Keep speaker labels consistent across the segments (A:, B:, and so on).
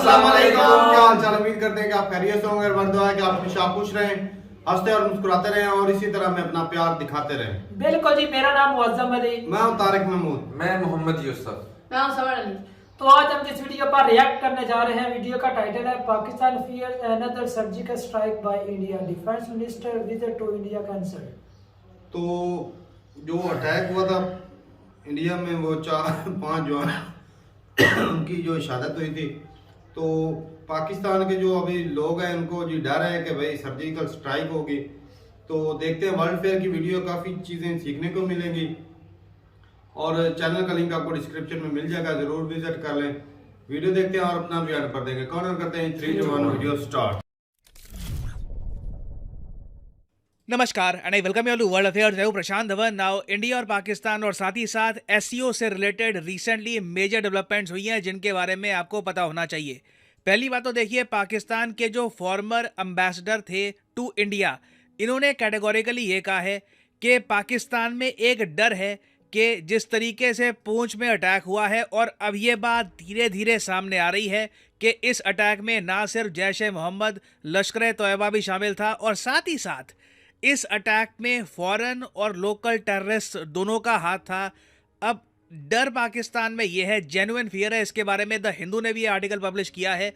A: अस्सलाम वालेकुम। क्या हाल चाल? उम्मीद करते हैं कि आप खैरियत से होंगे। दुआ है कि आप हमेशा खुश रहें, हंसते और मुस्कुराते रहें और इसी तरह में अपना प्यार दिखाते रहें।
B: बिल्कुल जी। मेरा नाम मुअज्जम अली,
A: मैं हूं तारिक महमूद,
C: मैं मोहम्मद यूसुफ,
D: मैं हूं सवर अली।
B: तो आज हम जिस वीडियो पर रिएक्ट करने जा रहे हैं, वीडियो का टाइटल है Pakistan fears another surgical strike by India, defence minister visit to India cancel.
A: तो जो अटैक हुआ था इंडिया में, वो 4-5 जवान उनकी जो शहादत हुई थी, तो पाकिस्तान के जो अभी लोग हैं उनको जी डर है कि भाई सर्जिकल स्ट्राइक होगी। तो देखते हैं, वर्ल्ड फेयर की वीडियो काफ़ी चीज़ें सीखने को मिलेंगी और चैनल का लिंक आपको डिस्क्रिप्शन में मिल जाएगा, ज़रूर विजिट कर लें। वीडियो देखते हैं और अपना भी ऐड कर देंगे। कौन करते हैं 3, 2, 1 वीडियो स्टार्ट।
E: नमस्कार and I welcome you to world affairs. मैं हूं प्रशांत धवन। नाउ इंडिया और पाकिस्तान और साथ ही साथ एससीओ से रिलेटेड रिसेंटली मेजर डेवलपमेंट्स हुई हैं जिनके बारे में आपको पता होना चाहिए। पहली बात तो देखिए, पाकिस्तान के जो फॉर्मर एम्बेसडर थे टू इंडिया, इन्होंने कैटेगोरिकली ये कहा है कि पाकिस्तान में एक डर है कि जिस तरीके से पूंछ में अटैक हुआ है, और अब ये बात धीरे धीरे सामने आ रही है कि इस अटैक में ना सिर्फ जैश-ए-मोहम्मद, लश्कर-ए-तोयबा भी शामिल था, और साथ ही साथ इस अटैक में फॉरेन और लोकल टेररिस्ट दोनों का हाथ था। अब डर पाकिस्तान में यह है, जेन्युइन फियर है। इसके बारे में द हिंदू ने भी आर्टिकल पब्लिश किया है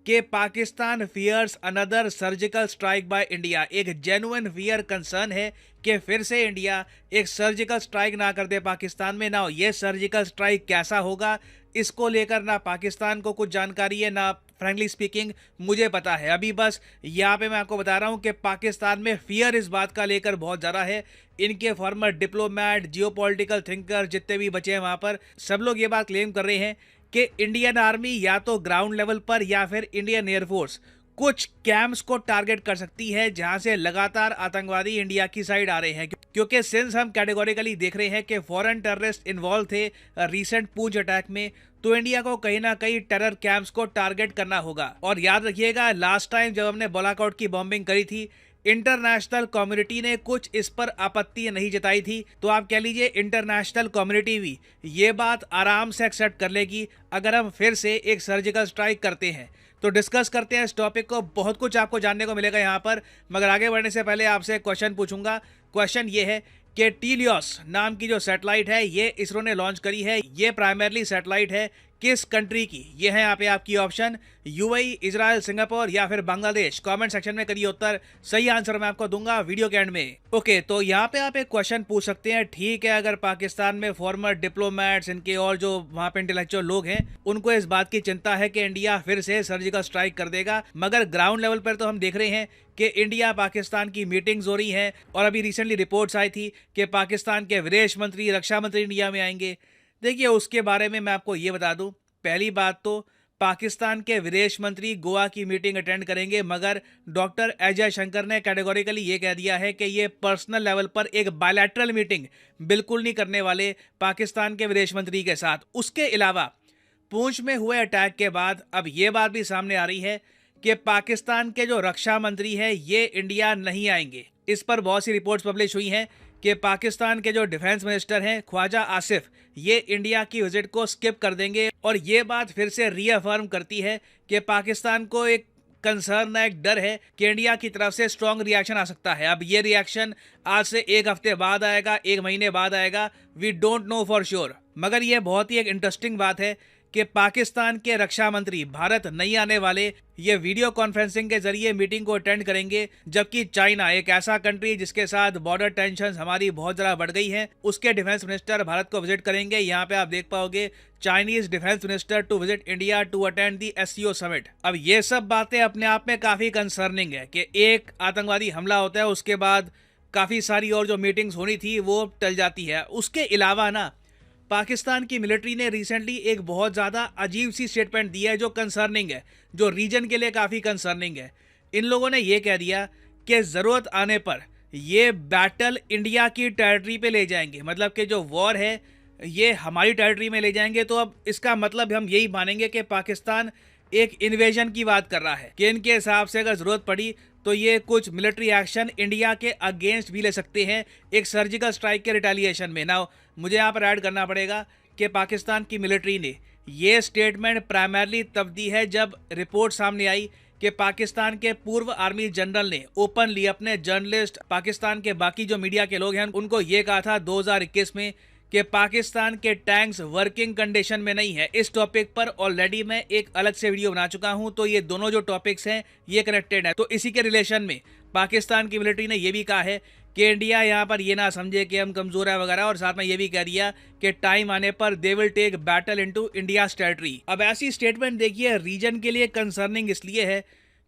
E: कि Pakistan fears another surgical strike by India. एक जेन्युइन फियर कंसर्न है कि फिर से इंडिया एक सर्जिकल स्ट्राइक ना कर दे पाकिस्तान में। ना ये सर्जिकल स्ट्राइक कैसा होगा, इसको लेकर ना पाकिस्तान को कुछ जानकारी है, ना फ्रैंकली स्पीकिंग मुझे पता है। अभी बस यहाँ पे मैं आपको बता रहा हूँ कि पाकिस्तान में फियर इस बात का लेकर बहुत ज़्यादा है। इनके फॉर्मर डिप्लोमेट, जियोपॉलिटिकल थिंकर जितने भी बचे हैं वहाँ पर, सब लोग ये बात क्लेम कर रहे हैं कि इंडियन आर्मी या तो ग्राउंड लेवल पर या फिर इंडियन एयरफोर्स कुछ कैंप्स को टारगेट कर सकती है जहां से लगातार आतंकवादी इंडिया की साइड आ रहे हैं। क्योंकि सिंस हम कैटेगोरिकली देख रहे हैं कि फॉरेन टेररिस्ट इन्वॉल्व थे रीसेंट पूंछ अटैक में, तो इंडिया को कहीं ना कहीं टेरर कैंप्स को टारगेट करना होगा। और याद रखिएगा, लास्ट टाइम जब हमने बालाकोट की बॉम्बिंग करी थी, इंटरनेशनल कम्युनिटी ने कुछ इस पर आपत्ति नहीं जताई थी। तो आप कह लीजिए इंटरनेशनल कम्युनिटी भी ये बात आराम से एक्सेप्ट कर लेगी अगर हम फिर से एक सर्जिकल स्ट्राइक करते हैं। तो डिस्कस करते हैं इस टॉपिक को, बहुत कुछ आपको जानने को मिलेगा यहाँ पर। मगर आगे बढ़ने से पहले आपसे क्वेश्चन पूछूंगा। क्वेश्चन ये है कि टीलियोस नाम की जो सैटेलाइट है ये इसरो ने लॉन्च करी है, ये प्राइमरली सैटेलाइट है किस कंट्री की? ये है यहाँ पे आपकी ऑप्शन, यूएई, इजराइल, सिंगापुर या फिर बांग्लादेश। कमेंट सेक्शन में करिए उत्तर, सही आंसर मैं आपको दूंगा वीडियो के एंड में। ओके, तो यहाँ पे आप एक क्वेश्चन पूछ सकते हैं, ठीक है, अगर पाकिस्तान में फॉर्मर डिप्लोमेट्स, इनके और जो वहाँ पे इंटेलेक्चुअल लोग हैं, उनको इस बात की चिंता है कि इंडिया फिर से सर्जिकल स्ट्राइक कर देगा, मगर ग्राउंड लेवल पर तो हम देख रहे हैं कि इंडिया पाकिस्तान की मीटिंग्स हो रही हैं, और अभी रिसेंटली रिपोर्ट्स आई थी कि पाकिस्तान के विदेश मंत्री, रक्षा मंत्री इंडिया में आएंगे। देखिए, उसके बारे में मैं आपको ये बता दूं, पहली बात तो पाकिस्तान के विदेश मंत्री गोवा की मीटिंग अटेंड करेंगे, मगर डॉक्टर एस जयशंकर ने कैटेगोरिकली ये कह दिया है कि ये पर्सनल लेवल पर एक बायलैटरल मीटिंग बिल्कुल नहीं करने वाले पाकिस्तान के विदेश मंत्री के साथ। उसके अलावा पूंछ में हुए अटैक के बाद अब ये बात भी सामने आ रही है कि पाकिस्तान के जो रक्षा मंत्री हैं ये इंडिया नहीं आएंगे। इस पर बहुत सी रिपोर्ट्स पब्लिश हुई हैं कि पाकिस्तान के जो डिफेंस मिनिस्टर हैं ख्वाजा आसिफ, ये इंडिया की विजिट को स्किप कर देंगे। और ये बात फिर से रीअफर्म करती है कि पाकिस्तान को एक कंसर्न है, एक डर है कि इंडिया की तरफ से स्ट्रॉन्ग रिएक्शन आ सकता है। अब ये रिएक्शन आज से एक हफ्ते बाद आएगा, एक महीने बाद आएगा, we don't know for sure. मगर ये बहुत ही एक इंटरेस्टिंग बात है कि पाकिस्तान के रक्षा मंत्री भारत नहीं आने वाले, ये वीडियो कॉन्फ्रेंसिंग के जरिए मीटिंग को अटेंड करेंगे, जबकि चाइना, एक ऐसा कंट्री जिसके साथ बॉर्डर टेंशन हमारी बहुत ज़्यादा बढ़ गई है, उसके डिफेंस मिनिस्टर भारत को विजिट करेंगे। यहाँ पे आप देख पाओगे Chinese defence minister to visit India to attend the SCO summit. अब ये सब बातें अपने आप में काफ़ी कंसर्निंग है कि एक आतंकवादी हमला होता है, उसके बाद काफ़ी सारी और जो मीटिंग्स होनी थी वो टल जाती है। उसके अलावा ना, पाकिस्तान की मिलिट्री ने रिसेंटली एक बहुत ज़्यादा अजीब सी स्टेटमेंट दी है जो कंसर्निंग है, जो रीजन के लिए काफ़ी कंसर्निंग है। इन लोगों ने ये कह दिया कि ज़रूरत आने पर ये बैटल इंडिया की टेरिटरी पे ले जाएंगे, मतलब कि जो वॉर है ये हमारी टेरिटरी में ले जाएंगे। तो अब इसका मतलब हम यही मानेंगे कि पाकिस्तान एक इन्वेजन की बात कर रहा है कि इनके हिसाब से अगर ज़रूरत पड़ी तो ये कुछ मिलिट्री एक्शन इंडिया के अगेंस्ट भी ले सकते हैं एक सर्जिकल स्ट्राइक के रिटेलिएशन में। ना मुझे यहाँ पर ऐड करना पड़ेगा कि पाकिस्तान की मिलिट्री ने ये स्टेटमेंट प्राइमरली तब दी है जब रिपोर्ट सामने आई कि पाकिस्तान के पूर्व आर्मी जनरल ने ओपनली अपने जर्नलिस्ट, पाकिस्तान के बाकी जो मीडिया के लोग हैं उनको ये कहा था 2021 में कि पाकिस्तान के टैंक्स वर्किंग कंडीशन में नहीं है। इस टॉपिक पर ऑलरेडी मैं एक अलग से वीडियो बना चुका हूं, तो ये दोनों जो टॉपिक्स हैं ये कनेक्टेड है। तो इसी के रिलेशन में पाकिस्तान की मिलिट्री ने यह भी कहा है कि इंडिया यहाँ पर ये ना समझे कि हम कमजोर है वगैरह, और साथ में ये भी कह दिया कि टाइम आने पर they will take battle into India's territory. अब ऐसी स्टेटमेंट देखिए रीजन के लिए कंसर्निंग इसलिए है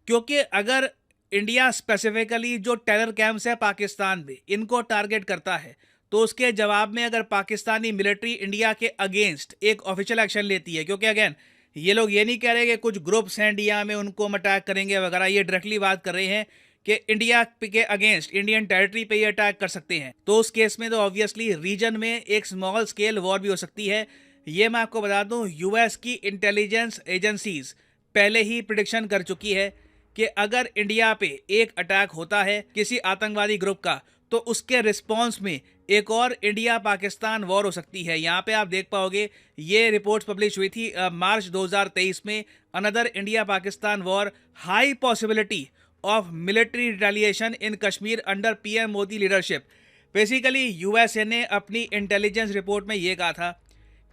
E: क्योंकि अगर इंडिया स्पेसिफिकली जो टेरर कैंप्स है पाकिस्तान में इनको टारगेट करता है, तो उसके जवाब में अगर पाकिस्तानी मिलिट्री इंडिया के अगेंस्ट एक ऑफिशियल एक्शन लेती है, क्योंकि अगेन ये लोग ये नहीं कह रहे कि कुछ ग्रुप्स हैं इंडिया में उनको हम अटैक करेंगे वगैरह, ये डायरेक्टली बात कर रहे हैं कि इंडिया के अगेंस्ट इंडियन टेरिटरी पे ये अटैक कर सकते हैं, तो उस केस में तो ऑब्वियसली रीजन में एक स्मॉल स्केल वॉर भी हो सकती है। ये मैं आपको बता दूं, यूएस की इंटेलिजेंस एजेंसीज पहले ही प्रिडिक्शन कर चुकी है कि अगर इंडिया पे एक अटैक होता है किसी आतंकवादी ग्रुप का, तो उसके रिस्पॉन्स में एक और इंडिया पाकिस्तान वॉर हो सकती है। यहाँ पे आप देख पाओगे ये रिपोर्ट्स पब्लिश हुई थी मार्च 2023 में, another India Pakistan war, high possibility of military retaliation in Kashmir under PM Modi leadership. Basically USA ने अपनी इंटेलिजेंस रिपोर्ट में ये कहा था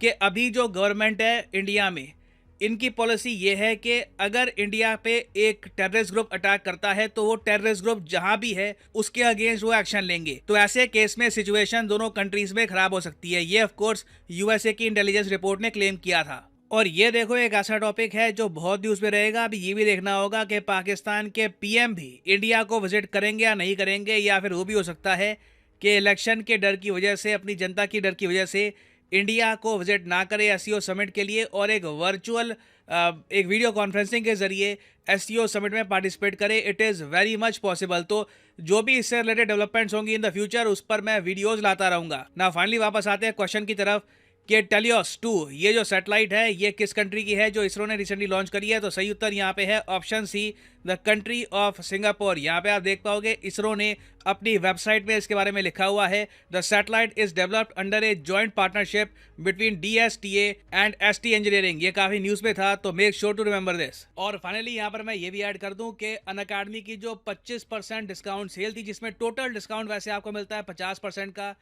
E: कि अभी जो गवर्नमेंट है इंडिया में, इनकी पॉलिसी ये है कि अगर इंडिया पे एक टेररिस्ट ग्रुप अटैक करता है तो वो टेररिस्ट ग्रुप जहां भी है उसके अगेंस्ट वो एक्शन लेंगे। तो ऐसे केस में सिचुएशन दोनों कंट्रीज में खराब हो सकती है। ये ऑफ कोर्स यूएसए की इंटेलिजेंस रिपोर्ट ने क्लेम किया था। और ये देखो एक ऐसा टॉपिक है जो बहुत न्यूज़ में रहेगा। अभी ये भी देखना होगा कि पाकिस्तान के पीएम भी इंडिया को विजिट करेंगे या नहीं करेंगे, या फिर वो भी हो सकता है कि इलेक्शन के डर की वजह से, अपनी जनता की डर की वजह से इंडिया को विजिट ना करे एससीओ समिट के लिए और एक वर्चुअल एक वीडियो कॉन्फ्रेंसिंग के जरिए एससीओ समिट में पार्टिसिपेट करे। It is very much possible. तो जो भी इससे रिलेटेड डेवलपमेंट्स होंगी इन द फ्यूचर उस पर मैं वीडियोस लाता रहूंगा ना। फाइनली वापस आते हैं क्वेश्चन की तरफ कि टेलियोस 2 ये जो सैटेलाइट है ये किस कंट्री की है जो इसरो ने रिसेंटली लॉन्च करी है। तो सही उत्तर यहाँ पे है option C, the country of Singapore. यहाँ पे आप देख पाओगे इसरो ने अपनी वेबसाइट में इसके बारे में लिखा हुआ है, the satellite is developed under a joint partnership between DSTA and ST engineering. ये काफी न्यूज में था, तो make sure to remember this. और फाइनली यहाँ पर मैं ये भी ऐड कर दूं कि अनअकैडमी की जो 25% डिस्काउंट सेल थी, जिसमें टोटल डिस्काउंट वैसे आपको मिलता है 50% का,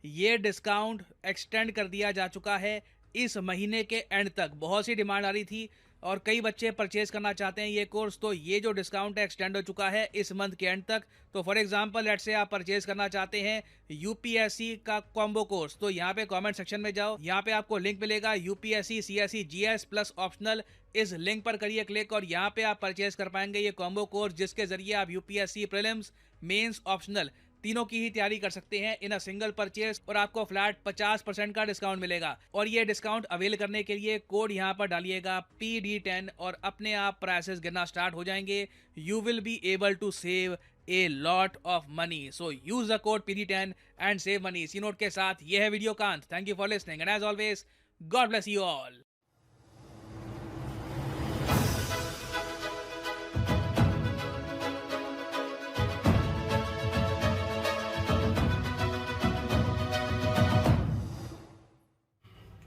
E: ये डिस्काउंट एक्सटेंड कर दिया जा चुका है इस महीने के एंड तक। बहुत सी डिमांड आ रही थी और कई बच्चे परचेज करना चाहते हैं ये कोर्स, तो ये जो डिस्काउंट है एक्सटेंड हो चुका है इस मंथ के एंड तक। तो फॉर एग्जांपल लेट्स से आप परचेज करना चाहते हैं UPSC का कॉम्बो कोर्स, तो यहाँ पे कमेंट सेक्शन में जाओ, यहाँ पे आपको लिंक मिलेगा UPSC CSE GS plus optional. इस लिंक पर करिए क्लिक और यहाँ पे आप परचेज कर पाएंगे ये कॉम्बो कोर्स, जिसके जरिए आप UPSC प्रीलिम्स, मेंस, ऑप्शनल तीनों की ही तैयारी कर सकते हैं इन अ सिंगल परचेज, और आपको फ्लैट 50% का डिस्काउंट मिलेगा। और ये डिस्काउंट अवेल करने के लिए कोड यहाँ पर डालिएगा PD10 और अपने आप प्राइसेस गिरना स्टार्ट हो जाएंगे। You will be able to save a lot of money, so use the code PD10 and save money. इसी नोट के साथ ये है वीडियो का अंत। Thank you for listening and as always God bless you all.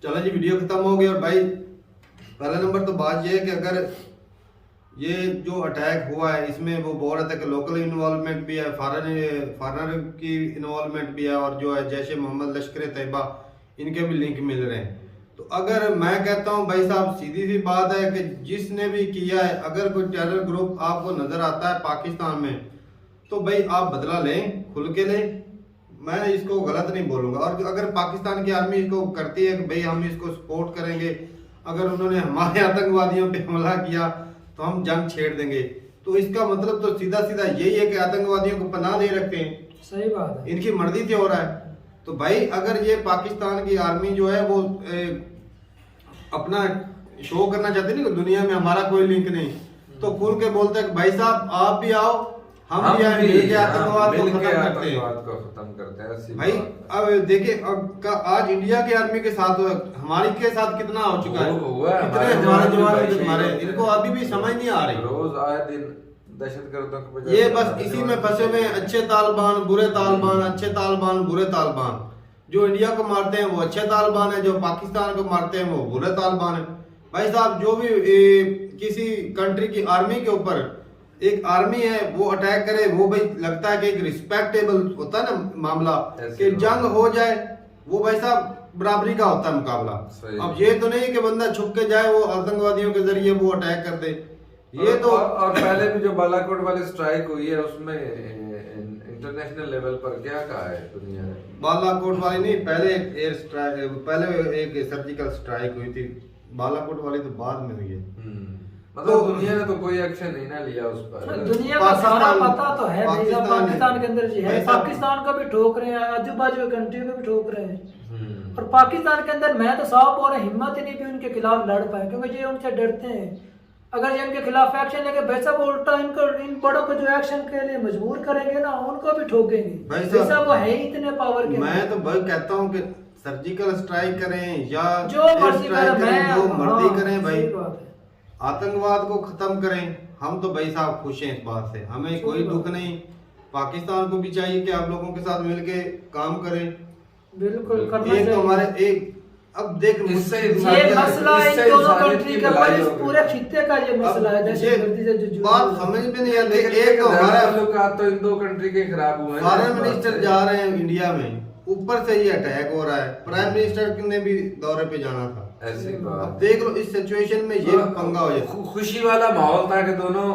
A: चलो जी, video खत्म हो गई। और भाई पहला नंबर तो बात ये है कि अगर ये जो अटैक हुआ है इसमें वो बोल रहा था कि लोकल इन्वॉल्वमेंट भी है, फॉरेनर की इन्वॉल्वमेंट भी है, और जो है जैश ए मोहम्मद, लश्कर तैयबा, इनके भी लिंक मिल रहे हैं। तो अगर मैं कहता हूं भाई साहब, सीधी सी बात है कि जिसने भी किया है, अगर कोई टेरर ग्रुप आपको नजर आता है पाकिस्तान में, तो भाई आप बदला लें, खुल के लें। मैं इसको गलत नहीं बोलूंगा। और अगर पाकिस्तान की आर्मी इसको करती है कि भाई हम इसको सपोर्ट करेंगे, अगर उन्होंने हमारे आतंकवादियों पे हमला किया तो हम जंग छेड़ देंगे, तो इसका मतलब तो सीधा सीधा यही है कि आतंकवादियों को पनाह दे रखते हैं।
B: सही बात है,
A: इनकी मर्जी से हो रहा है। तो भाई अगर ये पाकिस्तान की आर्मी जो है वो अपना शो करना चाहती है ना दुनिया में हमारा कोई लिंक नहीं, तो खुल के बोलते हैं भाई साहब आप भी आओ, हम भी मिलके आतंकवाद को खत्म करते हैं। भाई अब देखिए, अब आज इंडिया की आर्मी के साथ हमारी के साथ कितना हो चुका है, कितने हमारे जवान हमारे, इनको अभी भी समझ नहीं आ रही।
C: रोज आए दिन दहशतगर्दों
A: ये बस इसी में फंसे हुए, अच्छे तालिबान, बुरे तालिबान, अच्छे तालिबान, बुरे तालिबान। जो इंडिया को मारते हैं वो अच्छे तालिबान है, जो पाकिस्तान को मारते हैं वो बुरे तालिबान है। भाई साहब जो भी किसी कंट्री की आर्मी के ऊपर एक आर्मी है वो अटैक करे, वो भाई लगता है कि एक रिस्पेक्टेबल होता है ना मामला, कि जंग हो जाए, वो भाई साहब बराबरी का होता है मुकाबला। अब ये तो नहीं कि बंदा छुप के जाए वो आतंकवादियों के जरिए वो अटैक कर दे, ये तो
C: और पहले भी जो बालाकोट वाली स्ट्राइक हुई है उसमें इंटरनेशनल लेवल पर क्या कहा है दुनिया ने?
A: बालाकोट वाली नहीं, पहले एक एयर स्ट्राइक, पहले एक सर्जिकल स्ट्राइक हुई थी, बालाकोट वाली तो बाद में हुई है।
C: मतलब दुनिया ने तो कोई एक्शन नहीं ना लिया उस पर।
B: दुनिया का सारा पता तो है, पाकिस्तान के अंदर जी है,
A: भाई साहब,
B: पाकिस्तान को भी ठोक रहे हैं, आजू बाजू कंट्री को भी ठोक रहे हैं। और पाकिस्तान के अंदर मैं तो साफ और हिम्मत ही नहीं भी उनके खिलाफ लड़ पाए, क्योंकि ये उनसे डरते हैं। अगर ये इनके खिलाफ एक्शन लेके भाई साहब उल्टा इनको इन बड़ों को जो एक्शन के लिए मजबूर करेंगे ना, उनको भी ठोकेंगे। भाई साहब वो है ही इतने पावर के।
A: मैं तो भाई कहता हूँ कि सर्जिकल स्ट्राइक करें या
B: जो मर्जी करें,
A: जो मर्जी करें भाई,
B: सही बात है।
A: आतंकवाद को खत्म करें। हम तो भाई साहब खुश हैं इस बात से, हमें कोई दुख नहीं। पाकिस्तान को भी चाहिए कि आप लोगों के साथ मिलके काम करें।
B: बिल्कुल करना
A: एक तो
B: चाहिए।
A: हमारे एक अब देख
C: इससे
B: ये मसला इन दोनों कंट्री का पूरे खित्ते का ये मसला है, दहशतगर्दी से जो
A: बात समझ में नहीं आती। एक तो हमारा
C: ताल्लुकात तो इन दो कंट्री के खराब हुए हैं।
A: फॉरेन मिनिस्टर जा रहे हैं इंडिया में, ऊपर से ये अटैक हो रहा है, प्राइम मिनिस्टर ने भी दौरे पे जाना था।
C: ऐसी बात।
A: अब देख लो इस सिचुएशन में ये पंगा हो जाए।
C: खुशी वाला माहौल था कि दोनों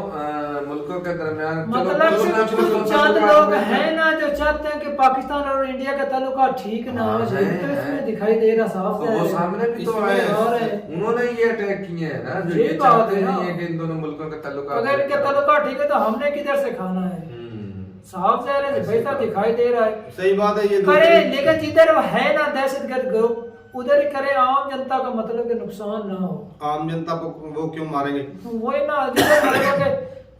C: मुल्कों के दरमियान
B: मतलब कुछ चंद लोग हैं ना जो चाहते हैं कि पाकिस्तान और इंडिया का ताल्लुकात ठीक ना हो जाए, तो इसमें दिखाई देगा साफ।
C: वो सामने भी तो आए हैं, उन्होंने ये अटैक किए हैं ना, जो ये चाहते नहीं है कि इन दोनों मुल्कों का ताल्लुकात।
B: अगर इनके ताल्लुकात ठीक है तो हमने किधर से खाना है? साफ ज़ाहिर है भाई साहब दिखाई दे रहा है।
A: सही बात है ये
B: करे, लेकिन जिधर है ना दहशतगर्द ग्रुप उधर ही करे, आम जनता का मतलब कि नुकसान ना हो।
A: आम जनता को वो क्यों मारेंगे?
B: वही ना,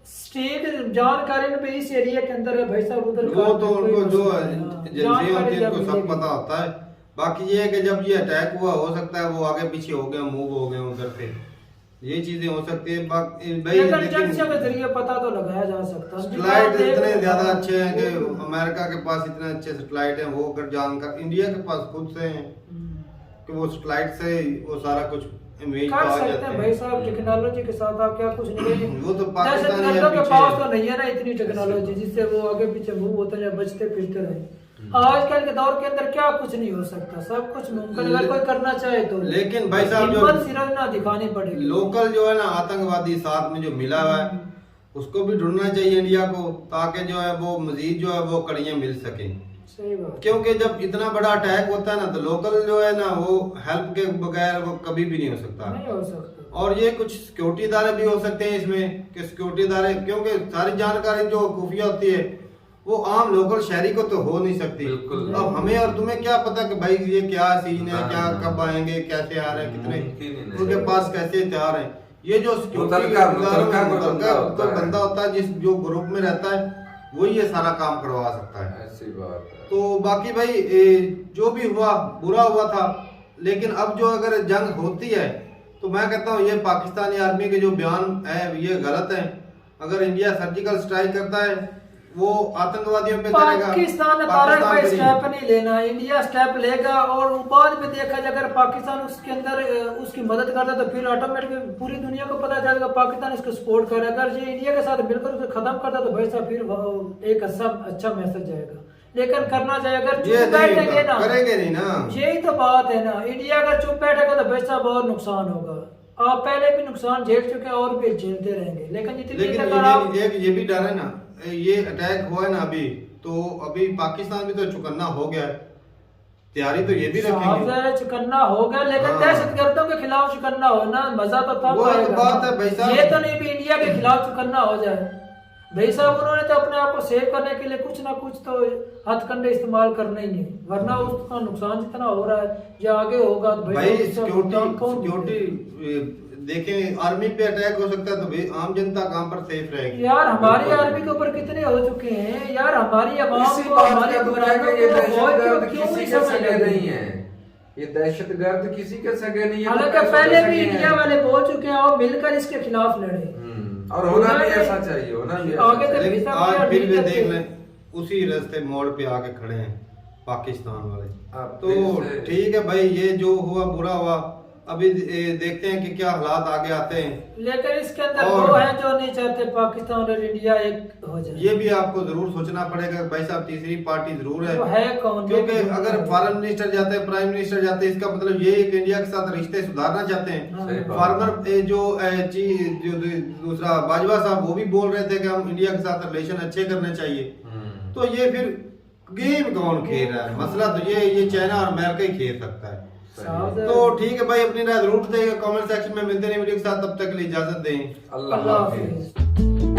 B: स्टेट जानकारी में भी इस एरिया के अंदर है भाई साहब, उधर
A: वो तो उनको जो एजेंसी होती है उनको सब पता होता है। बाकी ये है कि जब ये अटैक हुआ, हो सकता है वो आगे पीछे हो गया, मूव हो गए उधर से, ये चीजें हो सकती है। बाकी
B: इंटेलिजेंस के जरिए पता तो लगाया जा सकता है।
A: सैटेलाइट इतने ज्यादा अच्छे हैं कि अमेरिका के पास इतने अच्छे सैटेलाइट हैं, वो अगर जानकर इंडिया के पास खुद से हैं कि वो सैटेलाइट से वो सारा कुछ इमेज
B: कर सकते हैं भाई साहब। टेक्नोलॉजी के साथ आप क्या कुछ नहीं
A: वो तो पाकिस्तान
B: के पास तो नहीं है ना इतनी टेक्नोलॉजी जिससे वो आगे पीछे मूव होते रहे, बचते फिरते रहे। आजकल के दौर के अंदर क्या कुछ नहीं हो सकता, सब कुछ मुमकिन अगर कोई करना चाहे तो।
A: लेकिन भाई साहब जो
B: सिरजना दिखानी पड़ेगी।
A: लोकल जो है ना आतंकवादी साथ में जो मिला हुआ है उसको भी ढूंढना चाहिए इंडिया को, ताकि जो है वो मजीद जो है वो कड़ियां मिल सके।
B: सही बात।
A: क्योंकि जब इतना बड़ा अटैक होता है ना तो लोकल जो है ना वो हेल्प के बगैर वो कभी भी नहीं हो सकता।
B: नहीं हो सकता।
A: और ये कुछ सिक्योरिटी इदारे भी हो सकते हैं इसमें कि सिक्योरिटी इदारे, क्योंकि सारी जानकारी जो खुफिया होती है वो आम लोकल शहरी को तो हो नहीं सकती। अब हमें और तुम्हें क्या पता कि भाई ये क्या सीन है, क्या कब आएंगे, कैसे आ रहे हैं, कितने उनके पास कैसे हथियार हैं। ये जो सिक्योरिटी बंदा होता है जिस जो ग्रुप में रहता है वही ये सारा काम करवा सकता है।
C: ऐसी बात है।
A: तो बाकी भाई जो भी हुआ बुरा हुआ था, लेकिन अब जो अगर जंग होती है तो मैं कहता हूँ ये पाकिस्तानी आर्मी के जो बयान है ये गलत है। अगर इंडिया सर्जिकल स्ट्राइक करता है वो आतंकवादियों पे करेगा।
B: पाकिस्तान कोई स्टेप नहीं लेना, इंडिया स्टेप लेगा। और बाद में देखा जाए अगर पाकिस्तान उसके अंदर उसकी मदद करता तो फिर ऑटोमेटिक पूरी दुनिया को पता चलेगा पाकिस्तान इसको सपोर्ट कर रहा है। अगर ये इंडिया के साथ मिलकर उसे खत्म करता तो भाई साहब फिर एक अच्छा मैसेज जाएगा। लेकिन करना चाहिए अगर चुप बैठेंगे ना, करेंगे नहीं ना, यही तो बात है ना। इंडिया अगर चुप बैठेगा तो भाई साहब और नुकसान होगा। आप पहले भी नुकसान झेल चुके हैं और भी झेलते रहेंगे। लेकिन
A: एक ये भी डर है ना, ये अटैक हुआ है ना अभी, तो अभी पाकिस्तान भी तो चुकन्ना हो गया है, तैयारी तो ये भी रखेंगे।
B: चुकन्ना हो गया, लेकिन दहशतगर्दों के खिलाफ चुकन्ना होना मजा तो तब आएगा।
A: बात है भाई साहब,
B: ये तो नहीं भी इंडिया के खिलाफ चुकन्ना हो जाए। भाई साहब उन्होंने तो अपने आप को सेव करने के लिए कुछ ना कुछ तो हथकंडे इस्तेमाल करना ही है, वरना उसका नुकसान जितना हो रहा है या आगे होगा तो
A: भाई सिक्योरिटी देखें, आर्मी पे अटैक हो सकता है तो भाई आम जनता कहां पर सेफ रहेगी।
B: यार हमारी आर्मी के ऊपर कितने हो चुके हैं यार, हमारी आवाम को हमारी
C: ये दहशतगर्द किसी के सगे नहीं है।
B: हालांकि पहले भी इंडिया वाले बोल चुके हैं और मिलकर इसके खिलाफ लड़े,
C: और होना भी ऐसा चाहिए, होना भी
B: आगे
C: ऐसा।
A: आज फिर भी देख लें उसी रास्ते मोड़ पे आके खड़े हैं पाकिस्तान वाले। तो ठीक है भाई, ये जो हुआ बुरा हुआ। अभी देखते हैं कि क्या हालात आगे आते हैं।
B: लेकिन इसके अंदर
A: और-
B: वो है जो नहीं चाहते पाकिस्तान और इंडिया एक हो जाए।
A: ये भी आपको जरूर सोचना पड़ेगा भाई साहब, तीसरी पार्टी जरूर है।
B: वो है कौन?
A: क्योंकि अगर फॉरेन मिनिस्टर जाते हैं, प्राइम मिनिस्टर जाते हैं, इसका मतलब ये है कि इंडिया के साथ रिश्ते सुधारना चाहते हैं।
C: सही बात।
A: फार्मर जो दूसरा बाजवा साहब वो भी बोल रहे थे कि हम इंडिया के साथ रिलेशन अच्छे करने चाहिए। तो ये फिर गेम कौन खेल रहा है? मसला तो ये चाइना और अमेरिका ही खेल सकता है। तो ठीक है भाई, अपनी राय जरूर बताइएगा कमेंट सेक्शन में। मिलते हैं वीडियो के साथ, तब तक के लिए इजाजत दें।
C: अल्लाह
B: अल्लाह
C: हाफिज।
B: हाफिज।